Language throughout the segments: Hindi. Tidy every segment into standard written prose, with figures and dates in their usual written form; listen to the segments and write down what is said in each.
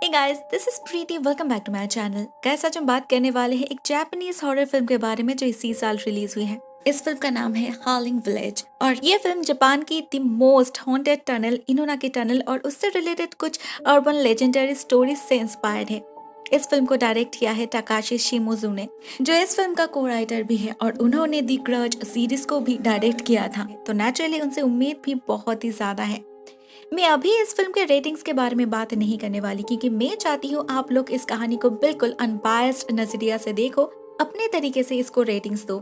Hey guys, this is Preeti. Welcome back to my channel. Guys, आज हम बात करने वाले हैं एक जापानीज हॉरर फिल्म के बारे में जो इसी साल रिलीज हुई है। इस फिल्म का नाम है हॉलिंग विलेज और ये फिल्म जापान की the most haunted tunnel Inunaki tunnel और उससे रिलेटेड कुछ अर्बन लेजेंडरी स्टोरीज से इंस्पायर्ड है। इस फिल्म को डायरेक्ट किया है ताकाशी शिमोजू ने, जो इस फिल्म का को राइटर भी है और उन्होंने दी ग्रज सीरीज को भी डायरेक्ट किया था, तो नेचुरली उनसे उम्मीद भी बहुत ही ज्यादा है। मैं अभी इस फिल्म के रेटिंग्स के बारे में बात नहीं करने वाली क्योंकि मैं चाहती हूँ आप लोग इस कहानी को बिल्कुल अनबायस्ड नजरिया से देखो, अपने तरीके से इसको रेटिंग्स दो।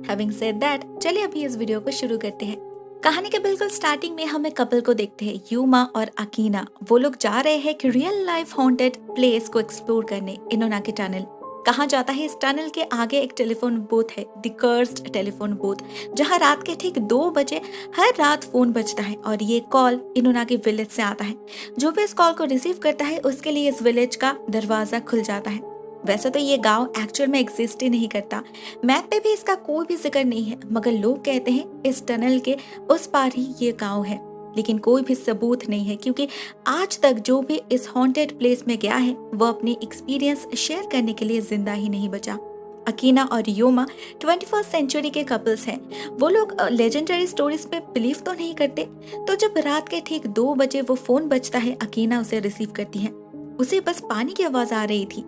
हैविंग सेड दैट, चलिए अभी इस वीडियो को शुरू करते हैं। कहानी के बिल्कुल स्टार्टिंग में हम एक कपल को देखते हैं, यूमा और अकीना। वो लोग जा रहे हैं कि रियल लाइफ हॉन्टेड प्लेस को एक्सप्लोर करने, इनोनाकी टनल। कहा जाता है इस टनल के आगे एक टेलीफोन बूथ है, द कर्स्ड टेलीफोन बूथ, जहां रात के ठीक 2 बजे हर रात फोन बजता है और ये कॉल इनोनाकी विलेज से आता है। जो भी इस कॉल को रिसीव करता है उसके लिए इस विलेज का दरवाजा खुल जाता है। वैसे तो ये गांव एक्चुअल में एग्जिस्ट ही नहीं करता, मैप पे भी इसका कोई भी जिक्र नहीं है, मगर लोग कहते हैं इस टनल के उस पार ही ये गांव है। लेकिन कोई भी सबूत नहीं है क्योंकि आज तक जो भी इस हॉन्टेड प्लेस में गया है वो अपनी एक्सपीरियंस शेयर करने के लिए जिंदा ही नहीं बचा। अकीना और योमा 21st सेंचुरी के कपल्स हैं। वो लोग लेजेंडरी स्टोरीज पे बिलीव तो नहीं करते, तो जब रात के ठीक 2 बजे वो फोन बजता है, अकीना उसे रिसीव करती है। उसे बस पानी की आवाज आ रही थी,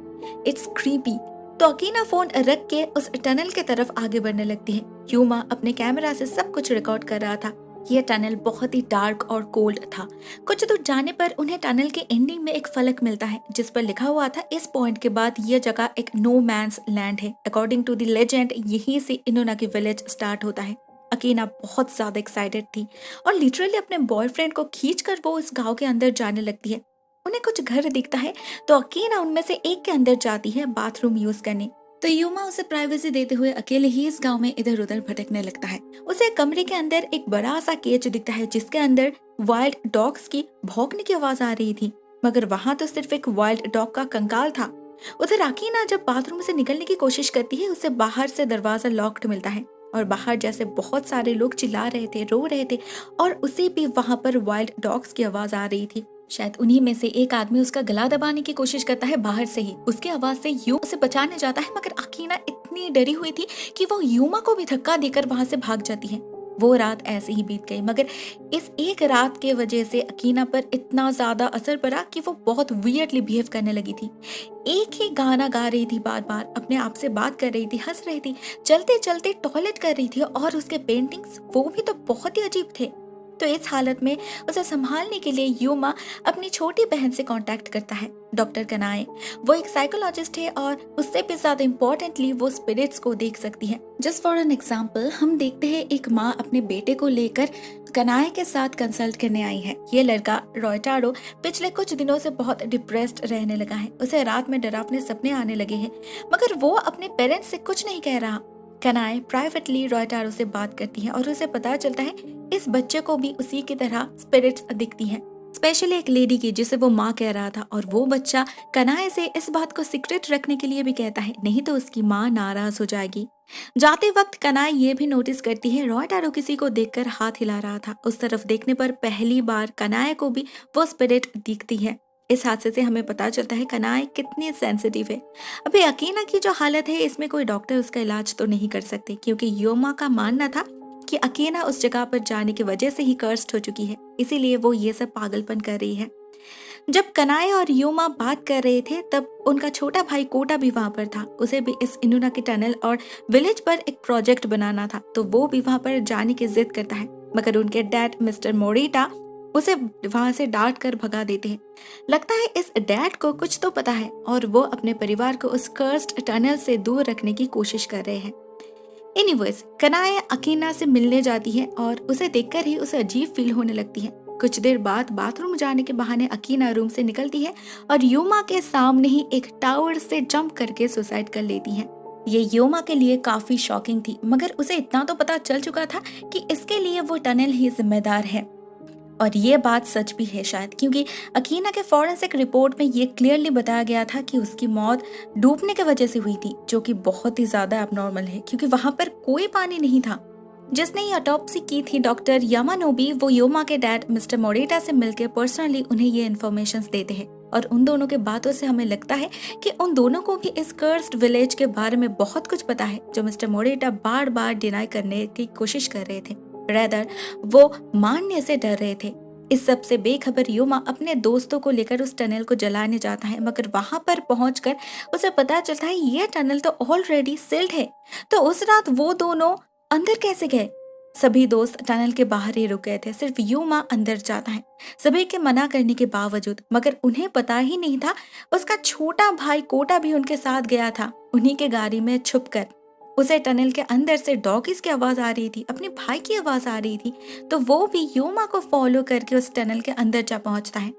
इट्स क्रीपी। तो अकीना फोन रख के उस टनल के तरफ आगे बढ़ने लगती है। योमा अपने कैमरा से सब कुछ रिकॉर्ड कर रहा था। यह टनल बहुत ही डार्क और कोल्ड था। कुछ दूर जाने पर उन्हें टनल के एंडिंग में एक फलक मिलता है जिस पर लिखा हुआ था इस पॉइंट के बाद यह जगह एक नो मैंस लैंड है। अकॉर्डिंग टू द लेजेंड यहीं से इनोनाकी विलेज स्टार्ट होता है। अकीना बहुत ज्यादा एक्साइटेड थी और लिटरली अपने बॉयफ्रेंड को खींचकर वो इस गांव के अंदर जाने लगती है। उन्हें कुछ घर दिखता है तो अकीना उनमें से एक के अंदर जाती है बाथरूम यूज करने। तो यूमा उसे प्राइवेसी देते हुए अकेले ही इस गांव में इधर उधर भटकने लगता है। उसे कमरे के अंदर एक बड़ा सा केज दिखता है जिसके अंदर वाइल्ड डॉग्स की भौंकने की आवाज आ रही थी, मगर वहां तो सिर्फ एक वाइल्ड डॉग का कंकाल था। उधर अकीना जब बाथरूम से निकलने की कोशिश करती है, उसे बाहर से दरवाजा लॉक्ड मिलता है और बाहर जैसे बहुत सारे लोग चिल्ला रहे थे, रो रहे थे और उसे भी वहां पर वाइल्ड डॉग्स की आवाज आ रही थी। शायद उन्हीं में से एक आदमी उसका गला दबाने की कोशिश करता है बाहर से ही। उसकी आवाज से यूमा उसे बचाने जाता है, मगर अकीना इतनी डरी हुई थी कि वो यूमा को भी धक्का देकर वहां से भाग जाती है। वो रात ऐसे ही बीत गई, मगर इस एक रात के वजह से अकीना पर इतना ज्यादा असर पड़ा कि वो बहुत वियर्डली बिहेव करने लगी थी। एक ही गाना गा रही थी, बार बार अपने आप से बात कर रही थी, हंस रही थी, चलते चलते टॉयलेट कर रही थी और उसके पेंटिंग्स वो भी तो बहुत ही अजीब थे। तो इस हालत में उसे संभालने के लिए यूमा अपनी छोटी बहन से कांटेक्ट करता है, डॉक्टर कनाए। वो एक साइकोलॉजिस्ट है और उससे भी ज्यादा इम्पोर्टेंटली वो स्पिरिट्स को देख सकती है। जस्ट फॉर एन एग्जाम्पल, हम देखते हैं एक माँ अपने बेटे को लेकर कनाए के साथ कंसल्ट करने आई है। ये लड़का रोयटारो पिछले कुछ दिनों से बहुत डिप्रेस्ड रहने लगा है। उसे रात में डरावने सपने आने लगे हैं, मगर वो अपने पेरेंट्स से कुछ नहीं कह रहा। कनाए प्राइवेटली रोयटारो से बात करती है और उसे पता चलता है इस बच्चे को भी उसी की तरह स्पिरिट्स दिखती हैं, स्पेशली एक लेडी की जिसे वो माँ कह रहा था। और वो बच्चा कनाए से इस बात को सीक्रेट रखने के लिए भी कहता है, नहीं तो उसकी माँ नाराज हो जाएगी। जाते वक्त कनाए ये भी नोटिस करती है रोयटारो किसी को देखकर हाथ हिला रहा था। उस तरफ देखने पर पहली बार कनाए को भी वो स्पिरिट दिखती है। इस हादसे से हमें पता चलता है कनाए कितनी सेंसिटिव है। अभी अकीना की जो हालत है, इसमें कोई डॉक्टर उसका इलाज तो नहीं कर सकते क्योंकि योमा का मानना था कि अकीना उस जगह पर जाने की वजह से ही कर्स्ड हो चुकी है, इसीलिए वो ये सब पागलपन कर रही है। जब कनाए और योमा बात कर रहे थे तब उनका छोटा भाई कोटा भी वहां पर था। उसे भी इस इनोनाकी टनल और विलेज पर एक प्रोजेक्ट बनाना था, तो वो भी वहां पर जाने की जिद करता है, मगर उनके डैड मिस्टर मोरिटा उसे वहां से डांट कर भगा देते हैं। लगता है इस डैड को कुछ तो पता है और वो अपने परिवार को उस कर्स्ड टनल से दूर रखने की कोशिश कर रहे हैं। एनीवेज, कनाए अकीना से मिलने जाती है और उसे देखकर ही उसे अजीब फील होने लगती है। कुछ देर बाद बाथरूम जाने के बहाने अकीना रूम से निकलती है और योमा के सामने ही एक टावर से जंप करके सुसाइड कर लेती है। ये योमा के लिए काफी शॉकिंग थी, मगर उसे इतना तो पता चल चुका था कि इसके लिए वो टनल ही जिम्मेदार है। और ये बात सच भी है शायद, क्योंकि अकीना के फॉरेंसिक रिपोर्ट में ये क्लियरली बताया गया था कि उसकी मौत डूबने की वजह से हुई थी, जो कि बहुत ही ज्यादा एबनॉर्मल है क्योंकि वहां पर कोई पानी नहीं था। जिसने ये ऑटोप्सी की थी डॉक्टर यामानोबी, वो योमा के डैड मिस्टर मोरेटा से मिलकर पर्सनली उन्हें ये इन्फॉर्मेशन देते हैं। और उन दोनों के बातों से हमें लगता है कि उन दोनों को भी इस कर्स्ड विलेज के बारे में बहुत कुछ पता है, जो मिस्टर मोरिटा बार बार डिनाई करने की कोशिश कर रहे थे। रेदर वो मानने से डर रहे थे। इस सब से बेखबर युमा अपने दोस्तों को लेकर उस टनल को जलाने जाता है, मगर वहां पर पहुंचकर उसे पता चलता है ये टनल तो ऑलरेडी सील्ड है। तो उस रात वो दोनों अंदर कैसे गए? सभी दोस्त टनल के बाहर ही रुक गए थे, सिर्फ युमा अंदर जाता है सभी के मना करने के बावजूद। मगर उन्हें पता ही नहीं था उसका छोटा भाई कोटा भी उनके साथ गया था, उन्हीं के गाड़ी में छुपकर। उसे टनल के अंदर से डॉगीज की आवाज आ रही थी, अपने भाई की आवाज आ रही थी, तो वो भी युमा को फॉलो करके उस टनल के अंदर जा पहुंचता है।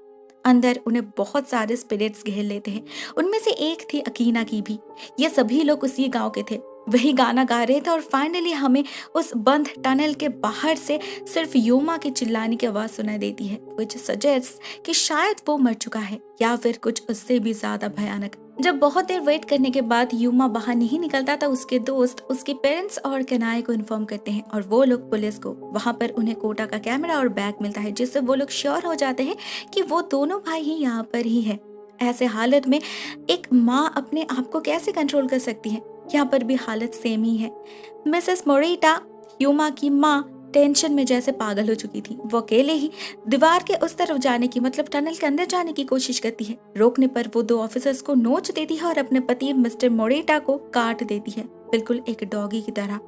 अंदर उन्हें बहुत सारे स्पिरिट्स घेर लेते हैं, उनमें से एक थी अकीना की भी। ये सभी लोग उसी गांव के थे, वही गाना गा रहे थे और फाइनली हमें उस बंद टनल के बाहर से सिर्फ युमा की चिल्लाने की आवाज सुनाई देती है, which suggests कि शायद वो मर चुका है या फिर कुछ उससे भी ज्यादा भयानक। जब बहुत देर वेट करने के बाद युमा बाहर नहीं निकलता तो उसके दोस्त उसके पेरेंट्स और कनाए को इन्फॉर्म करते हैं और वो लोग पुलिस को। वहां पर उन्हें कोटा का कैमरा और बैग मिलता है, जिससे वो लोग श्योर हो जाते हैं कि वो दोनों भाई ही यहाँ पर ही है। ऐसे हालत में एक माँ अपने आप को कैसे कंट्रोल कर सकती है? यहाँ पर भी हालत सेम ही है। मिसेस मोरिटा, युमा की माँ, टेंशन में जैसे पागल हो चुकी थी। वो अकेले ही दीवार के उस तरफ जाने की, मतलब टनल के अंदर जाने की कोशिश करती है। रोकने पर वो 2 ऑफिसर्स को नोच देती है और अपने पति मिस्टर मोरिटा को काट देती है, बिल्कुल एक डॉगी की तरह।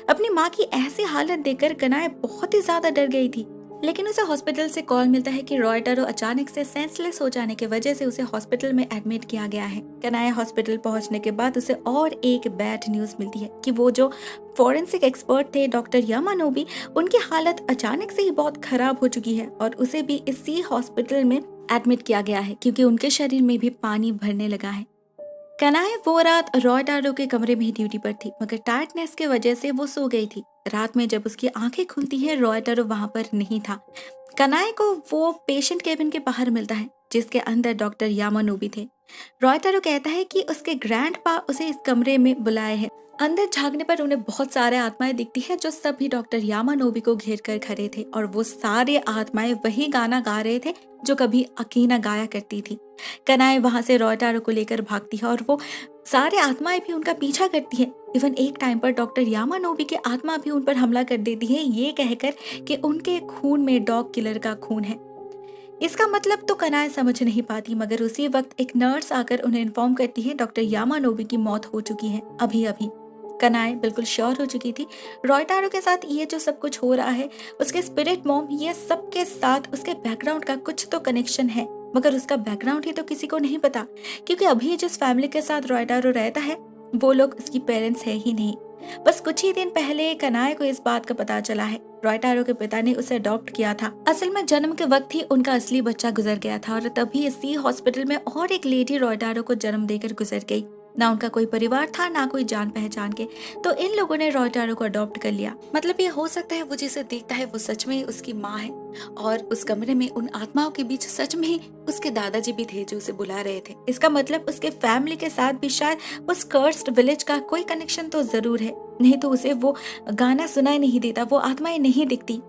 अपनी माँ की ऐसी हालत देखकर कनाए बहुत ही ज्यादा डर गई थी, लेकिन उसे हॉस्पिटल से कॉल मिलता है कि रॉय टारो अचानक से सेंसलेस हो जाने की वजह से उसे हॉस्पिटल में एडमिट किया गया है। कनाए हॉस्पिटल पहुंचने के बाद उसे और एक बैड न्यूज मिलती है कि वो जो फॉरेंसिक एक्सपर्ट थे डॉक्टर यामानोबी, उनकी हालत अचानक से ही बहुत खराब हो चुकी है और उसे भी इसी हॉस्पिटल में एडमिट किया गया है क्योंकि उनके शरीर में भी पानी भरने लगा है। कनाए वो रात रॉय टारो के कमरे में ही ड्यूटी पर थी, मगर टायर्डनेस की वजह से वो सो गई थी। रात में जब उसकी आंखें खुलती है, रॉय टारो वहां पर नहीं था। कनाए को वो पेशेंट केबिन के बाहर मिलता है, जिसके अंदर डॉक्टर यामानोबी थे। रॉय टारो कहता है कि उसके ग्रैंडपा उसे इस कमरे में बुलाए हैं। अंदर झांकने पर उन्हें बहुत सारे आत्माएं दिखती है जो सभी डॉक्टर यामानोबी को घेर कर खड़े थे, और वो सारे आत्माएं वही गाना गा रहे थे जो कभी अकीना गाया करती थी। कनाए वहां से रॉय टारो को लेकर भागती है और वो सारे आत्माएं भी उनका पीछा करती है। इवन एक टाइम पर डॉक्टर यामानोबी की आत्मा भी उन पर हमला कर देती है, ये कहकर कि उनके खून में डॉग किलर का खून है। इसका मतलब तो कनाए समझ नहीं पाती, मगर उसी वक्त एक नर्स आकर उन्हें इन्फॉर्म करती है डॉक्टर यामानोबी की मौत हो चुकी है अभी अभी। कनाए बिल्कुल श्योर हो चुकी थी रॉय टारो के साथ ये जो सब कुछ हो रहा है, उसके स्पिरिट मॉम, ये सब के साथ उसके बैकग्राउंड का कुछ तो कनेक्शन है, मगर उसका बैकग्राउंड ही तो किसी को नहीं पता, क्योंकि अभी जिस फैमिली के साथ रॉय टारो रहता है वो लोग उसकी पेरेंट्स है ही नहीं। बस कुछ ही दिन पहले कनाए को इस बात का पता चला है रॉय टारो के पिता ने उसे अडॉप्ट किया था। असल में जन्म के वक्त ही उनका असली बच्चा गुजर गया था और तभी इसी हॉस्पिटल में और एक लेडी रॉय टारो को जन्म देकर गुजर गई। ना उनका कोई परिवार था, ना कोई जान पहचान के, तो इन लोगों ने रॉय टारो को अडॉप्ट कर लिया। मतलब ये हो सकता है वो जिसे देखता है वो सच में ही उसकी माँ है, और उस कमरे में उन आत्माओं के बीच सच में ही उसके दादाजी भी थे जो उसे बुला रहे थे। इसका मतलब उसके फैमिली के साथ भी शायद उस कर्स्ड विलेज का कोई कनेक्शन तो जरूर है, नहीं तो उसे वो गाना सुनाई नहीं देता, वो आत्माएं नहीं दिखती।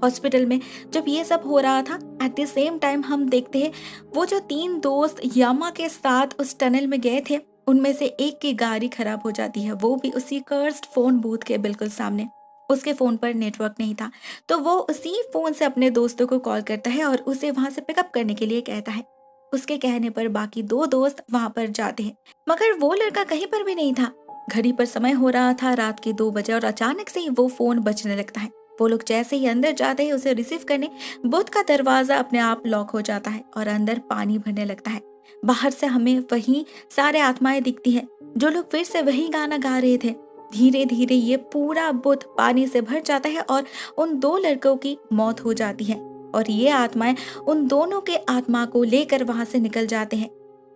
हॉस्पिटल में जब ये सब हो रहा था, एट द सेम टाइम हम देखते हैं वो जो 3 दोस्त यामा के साथ उस टनल में गए थे, उनमें से एक की गाड़ी खराब हो जाती है, वो भी उसी कर्स्ड फोन बूथ के बिल्कुल सामने। उसके फोन पर नेटवर्क नहीं था, तो वो उसी फोन से अपने दोस्तों को कॉल करता है और उसे वहां से पिकअप करने के लिए कहता है। उसके कहने पर बाकी 2 दोस्त वहां पर जाते हैं, मगर वो लड़का कहीं पर भी नहीं था। घड़ी पर समय हो रहा था रात के 2 बजे और अचानक से ही वो फोन बजने लगता है। वो लोग जैसे ही अंदर जाते हैं उसे रिसीव करने, बूथ का दरवाजा अपने आप लॉक हो जाता है और अंदर पानी भरने लगता है। बाहर से हमें वही सारे आत्माएं दिखती हैं जो लोग फिर से वही गाना गा रहे थे। धीरे धीरे ये पूरा बुत पानी से भर जाता है और उन 2 लड़कों की मौत हो जाती है, और ये आत्माएं उन दोनों के आत्मा को लेकर वहां से निकल जाते हैं।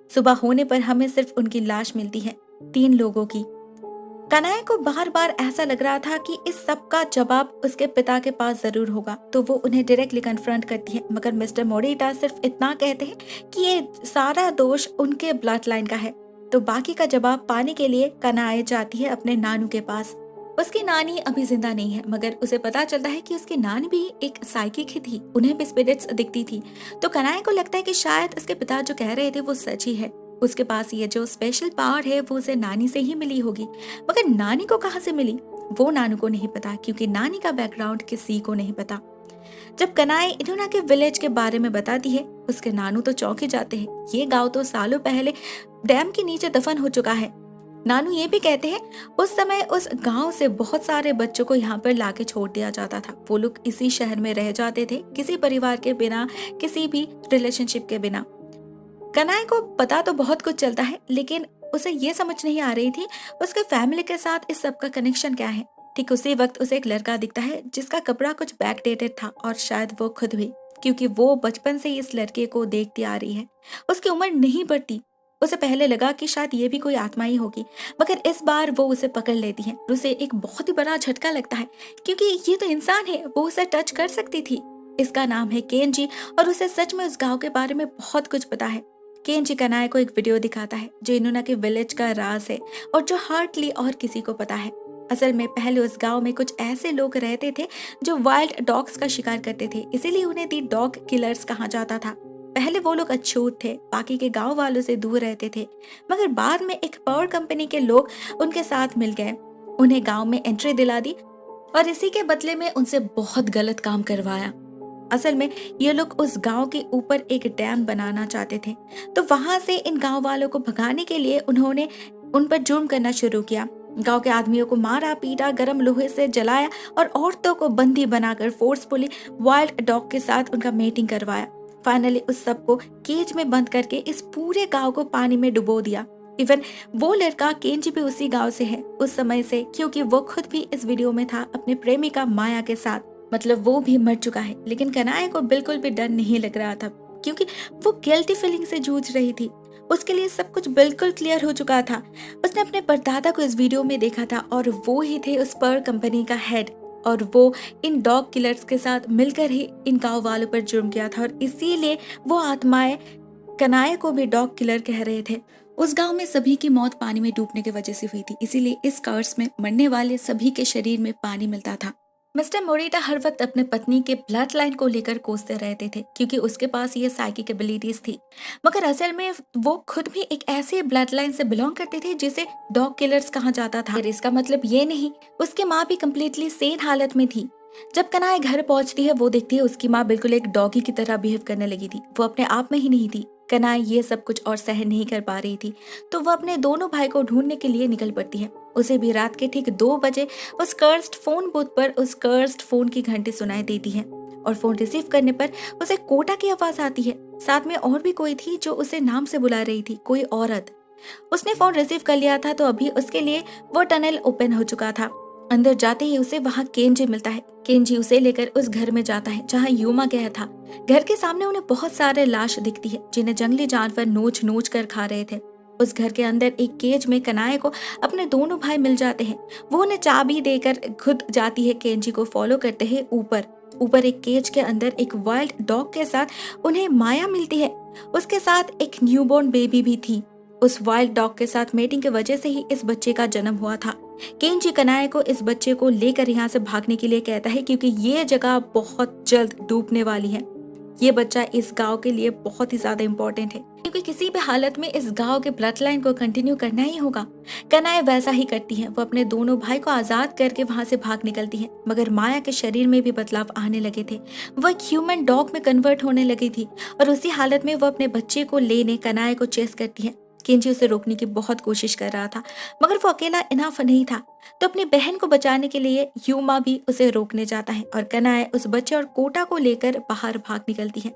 सुबह होने पर हमें सिर्फ उनकी लाश मिलती है, 3 लोगों की। कनाए को बार बार ऐसा लग रहा था कि इस सब का जवाब उसके पिता के पास जरूर होगा, तो वो उन्हें डायरेक्टली कन्फ्रंट करती है, मगर मिस्टर मोरिटा सिर्फ इतना कहते हैं कि ये सारा दोष उनके ब्लड लाइन का है। तो बाकी का जवाब पाने के लिए कनाए जाती है अपने नानू के पास। उसकी नानी अभी जिंदा नहीं है, मगर उसे पता चलता है कि उसकी नानी भी एक साइकिक ही थी, उन्हें भी स्पिरिट्स दिखती थी। तो कनाए को लगता है कि शायद उसके पिता जो कह रहे थे वो सच ही है। उसके पास ये जो स्पेशल पावर है वो उसे नानी से ही मिली होगी, मगर नानी को कहाँ से मिली वो नानू को नहीं पता, क्योंकि नानी का बैकग्राउंड किसी को नहीं पता। जब कनाए इनोना के विलेज के बारे में बताती है, उसके नानू तो चौंक ही जाते हैं। ये गांव तो सालों पहले डैम के नीचे दफन हो चुका है। नानू ये भी कहते हैं उस समय उस गांव से बहुत सारे बच्चों को यहाँ पर लाके छोड़ दिया जाता था। वो लोग इसी शहर में रह जाते थे, किसी परिवार के बिना, किसी भी रिलेशनशिप के बिना। कनाए को पता तो बहुत कुछ चलता है, लेकिन उसे ये समझ नहीं आ रही थी उसके फैमिली के साथ इस सब का कनेक्शन क्या है। ठीक उसी वक्त उसे एक लड़का दिखता है जिसका कपड़ा कुछ बैकडेटेड था, और शायद वो खुद भी, क्योंकि वो बचपन से ही इस लड़के को देखती आ रही है। उसकी उम्र नहीं बढ़ती। उसे पहले लगा कि शायद ये भी कोई आत्मा ही होगी, मगर इस बार वो उसे पकड़ लेती है। उसे एक बहुत ही बड़ा झटका लगता है, क्योंकि ये तो इंसान है, वो उसे टच कर सकती थी। इसका नाम है केंजी, और उसे सच में उस गांव के बारे में बहुत कुछ पता है। केंजी कनाए को एक वीडियो दिखाता है जो इनोना के विलेज का राज है, और जो हार्डली और किसी को पता है। असल में पहले उस गांव में कुछ ऐसे लोग रहते थे जो वाइल्ड डॉग्स का शिकार करते थे, इसीलिए उन्हें दी डॉग किलर्स कहा जाता था। पहले वो लोग अछूत थे, बाकी के गांव वालों से दूर रहते थे, मगर बाद में एक पावर कंपनी के लोग उनके साथ मिल गए, उन्हें गांव में एंट्री दिला दी, और इसी के बदले में उनसे बहुत गलत काम करवाया। असल में ये लोग उस गांव के ऊपर एक डैम बनाना चाहते थे, तो वहां से इन गांव वालों को भगाने के लिए उन्होंने उन पर जुर्म करना शुरू किया। गांव के आदमियों को मारा पीटा, गर्म लोहे से जलाया, और औरतों को बंदी बनाकर फोर्सफुली वाइल्ड डॉग के साथ उनका मेटिंग करवाया। फाइनली उस सबको केज में बंद करके इस पूरे गांव को पानी में डुबो दिया। इवन वो लड़का केंजी भी उसी गांव से है उस समय से, क्योंकि वो खुद भी इस वीडियो में था अपने प्रेमिका माया के साथ, मतलब वो भी मर चुका है। लेकिन कनाए को बिल्कुल भी डर नहीं लग रहा था, क्योंकि वो गिल्टी फीलिंग से जूझ रही थी। उसके लिए सब कुछ बिल्कुल क्लियर हो चुका था। उसने अपने परदादा को इस वीडियो में देखा था, और वो ही थे उस पर कंपनी का हेड, और वो इन डॉग किलर्स के साथ मिलकर ही इन गांव वालों पर जुर्म किया था, और इसीलिए वो आत्माएं कनाए को भी डॉग किलर कह रहे थे। उस गांव में सभी की मौत पानी में डूबने की वजह से हुई थी, इसीलिए इस कर्स में मरने वाले सभी के शरीर में पानी मिलता था। मिस्टर मोरिटा हर वक्त अपने पत्नी के ब्लड लाइन को लेकर कोसते रहते थे, क्योंकि उसके पास ये साइकिक एबिलिटीज थी, मगर असल में वो खुद भी एक ऐसे ब्लड लाइन से बिलोंग करते थे जिसे डॉग किलर्स कहा जाता था। इसका मतलब ये नहीं उसकी माँ भी कम्प्लीटली सेन हालत में थी। जब कनाए घर पहुंचती है, वो देखती है उसकी माँ बिल्कुल एक डॉगी की तरह बिहेव करने लगी थी। वो अपने आप में ही नहीं थी। कनाए ये सब कुछ और सहन नहीं कर पा रही थी, तो वो अपने दोनों भाई को ढूंढने के लिए निकल पड़ती है। उसे भी रात के ठीक 2 बजे उस कर्स्ड फोन बूथ पर उस कर्स्ड फोन की घंटी सुनाई देती है, और फोन रिसीव करने पर उसे कोटा की आवाज आती है। साथ में और भी कोई थी जो उसे नाम से बुला रही थी, कोई औरत। उसने फोन रिसीव कर लिया था, तो अभी उसके लिए वो टनल ओपन हो चुका था। अंदर जाते ही उसे वहाँ केंजी मिलता है। केंजी उसे लेकर उस घर में जाता है जहाँ यूमा गया था। घर के सामने उन्हें बहुत सारे लाश दिखती है, जिन्हें जंगली जानवर नोच नोच कर खा रहे थे। उस घर के अंदर एक केज में कनाए को अपने दोनों भाई मिल जाते हैं। वो उन्हें चाबी देकर खुद जाती है केंजी को फॉलो करते हैं ऊपर एक केज के अंदर एक वाइल्ड डॉग के साथ उन्हें माया मिलती है। उसके साथ एक न्यूबॉर्न बेबी भी थी। उस वाइल्ड डॉग के साथ मेटिंग की वजह से ही इस बच्चे का जन्म हुआ था। केंजी कनाए को इस बच्चे को लेकर यहाँ से भागने के लिए कहता है, क्योंकि ये जगह बहुत जल्द डूबने वाली है। ये बच्चा इस गांव के लिए बहुत ही ज्यादा इम्पोर्टेंट है, क्योंकि किसी भी हालत में इस गांव के ब्लड लाइन को कंटिन्यू करना ही होगा। कनाए वैसा ही करती है। वो अपने दोनों भाई को आजाद करके वहां से भाग निकलती है, मगर माया के शरीर में भी बदलाव आने लगे थे। वो एक ह्यूमन डॉग में कन्वर्ट होने लगी थी, और उसी हालत में वो अपने बच्चे को लेने कनाए को चेस करती है। केंजी उसे रोकने की बहुत कोशिश कर रहा था, मगर वो अकेला इनफ नहीं था, तो अपनी बहन को बचाने के लिए यूमा भी उसे रोकने जाता है, और कनाए उस बच्चे और कोटा को लेकर बाहर भाग निकलती है।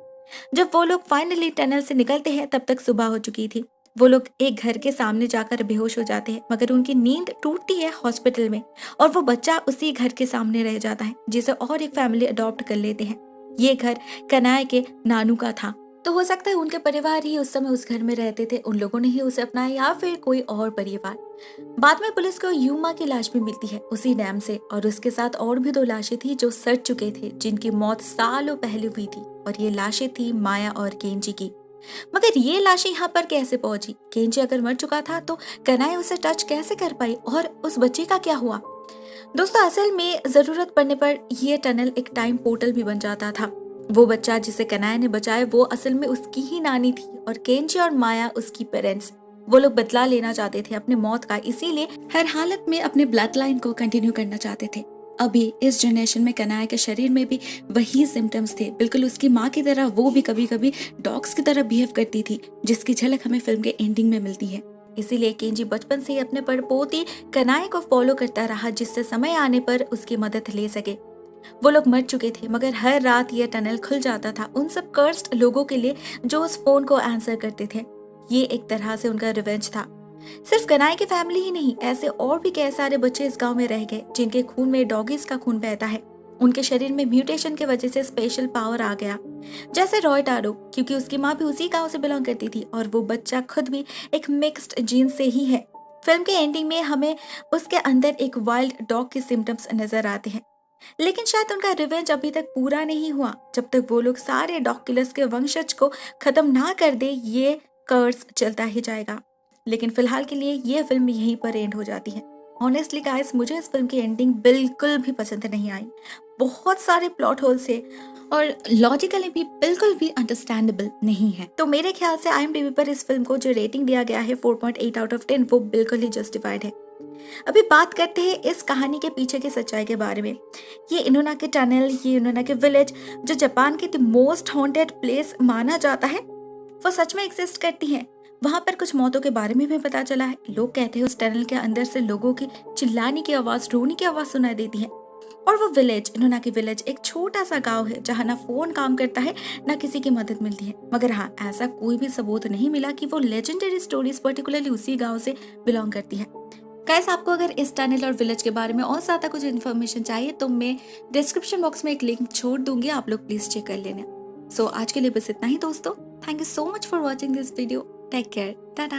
जब वो लोग फाइनली टनल से निकलते हैं, तब तक सुबह हो चुकी थी। वो लोग एक घर के सामने जाकर बेहोश हो जाते हैं, मगर उनकी नींद टूटती है हॉस्पिटल में, और वो बच्चा उसी घर के सामने रह जाता है, जिसे और एक फैमिली अडॉप्ट कर लेते हैं। ये घर कनाए के नानू का था, तो हो सकता है उनके परिवार ही उस समय उस घर में रहते थे, उन लोगों ने ही उसे अपनाया, या फिर कोई और परिवार। बाद में पुलिस को यूमा की लाश भी मिलती है उसी डैम से, और उसके साथ और भी 2 लाशें थी जो सड़ चुके थे, जिनकी मौत सालों पहले हुई थी, और ये लाशें थी माया और केंजी की। मगर ये लाशें यहाँ पर कैसे पहुंची? केंजी अगर मर चुका था तो कनाए उसे टच कैसे कर पाई, और उस बच्चे का क्या हुआ? दोस्तों असल में जरूरत पड़ने पर ये टनल एक टाइम पोर्टल भी बन जाता था। वो बच्चा जिसे कनाया ने बचाया वो असल में उसकी ही नानी थी और केंजी और माया उसकी पेरेंट्स। वो लोग बदला लेना चाहते थे अपने मौत का, इसीलिए हर हालत में अपने ब्लड लाइन को कंटिन्यू करना चाहते थे। अभी इस जनरेशन में कनाया के शरीर में भी वही सिम्टम्स थे, बिल्कुल उसकी माँ की तरह वो भी कभी कभी डॉग्स की तरह बिहेव करती थी, जिसकी झलक हमें फिल्म के एंडिंग में मिलती है। इसीलिए केंजी बचपन से ही अपने पड़पोती कनाया को फॉलो करता रहा, जिससे समय आने पर उसकी मदद ले सके। वो लोग मर चुके थे मगर हर रात ये टनल खुल जाता था उन सब कर्स्ड लोगों के लिए जो उस फोन को आंसर करते थे। ये एक तरह से उनका रिवेंज था। सिर्फ कनाई की फैमिली ही नहीं, ऐसे और भी कई सारे बच्चे इस गांव में रह गए जिनके खून में डॉगीज का खून बहता है। उनके शरीर में म्यूटेशन की वजह से स्पेशल पावर आ गया, जैसे रॉय टारो, क्योंकि उसकी माँ भी उसी गांव से बिलोंग करती थी और वो बच्चा खुद भी एक मिक्स्ड जीन से ही है। फिल्म के एंडिंग में हमें उसके अंदर एक वाइल्ड डॉग के सिम्टम्स नजर आते हैं, लेकिन शायद उनका रिवेंज अभी तक पूरा नहीं हुआ। जब तक वो लोग सारे डॉग किलर्स के वंशज को खत्म ना कर दे ये कर्स चलता ही जाएगा। लेकिन फिलहाल के लिए ये फिल्म यहीं पर एंड हो जाती है। ऑनेस्टली गाइस, मुझे इस फिल्म की एंडिंग बिल्कुल भी पसंद नहीं आई। बहुत सारे प्लॉट होल से और लॉजिकली भी बिल्कुल भी अंडरस्टैंडेबल नहीं है। तो मेरे ख्याल से IMDb पर इस फिल्म को जो रेटिंग दिया गया है 4.8 आउट ऑफ 10 वो बिल्कुल ही जस्टिफाइड है। अभी बात करते हैं इस कहानी के पीछे की सच्चाई के बारे में। ये इनोना के टनल, ये इनोना के विलेज जो जापान की द मोस्ट हॉन्टेड प्लेस माना जाता है, वो सच में एग्जिस्ट करती है। वहां पर कुछ मौतों के बारे में भी पता चला है। लोग कहते हैं उस टनल के अंदर से लोगों की चिल्लाने की आवाज, रोने की आवाज सुनाई देती है। और वो विलेज, इनोना की विलेज एक छोटा सा गांव है जहाँ ना फोन काम करता है ना किसी की मदद मिलती है। मगर हाँ, ऐसा कोई भी सबूत नहीं मिला कि वो लेजेंडरी स्टोरीज पर्टिकुलरली उसी गांव से बिलोंग करती है। गाइस, आपको अगर इस टनल और विलेज के बारे में और ज्यादा कुछ इन्फॉर्मेशन चाहिए तो मैं डिस्क्रिप्शन बॉक्स में एक लिंक छोड़ दूंगी, आप लोग प्लीज चेक कर लेना। सो आज के लिए बस इतना ही दोस्तों। Thank you so much for watching this video. Take care, Tata.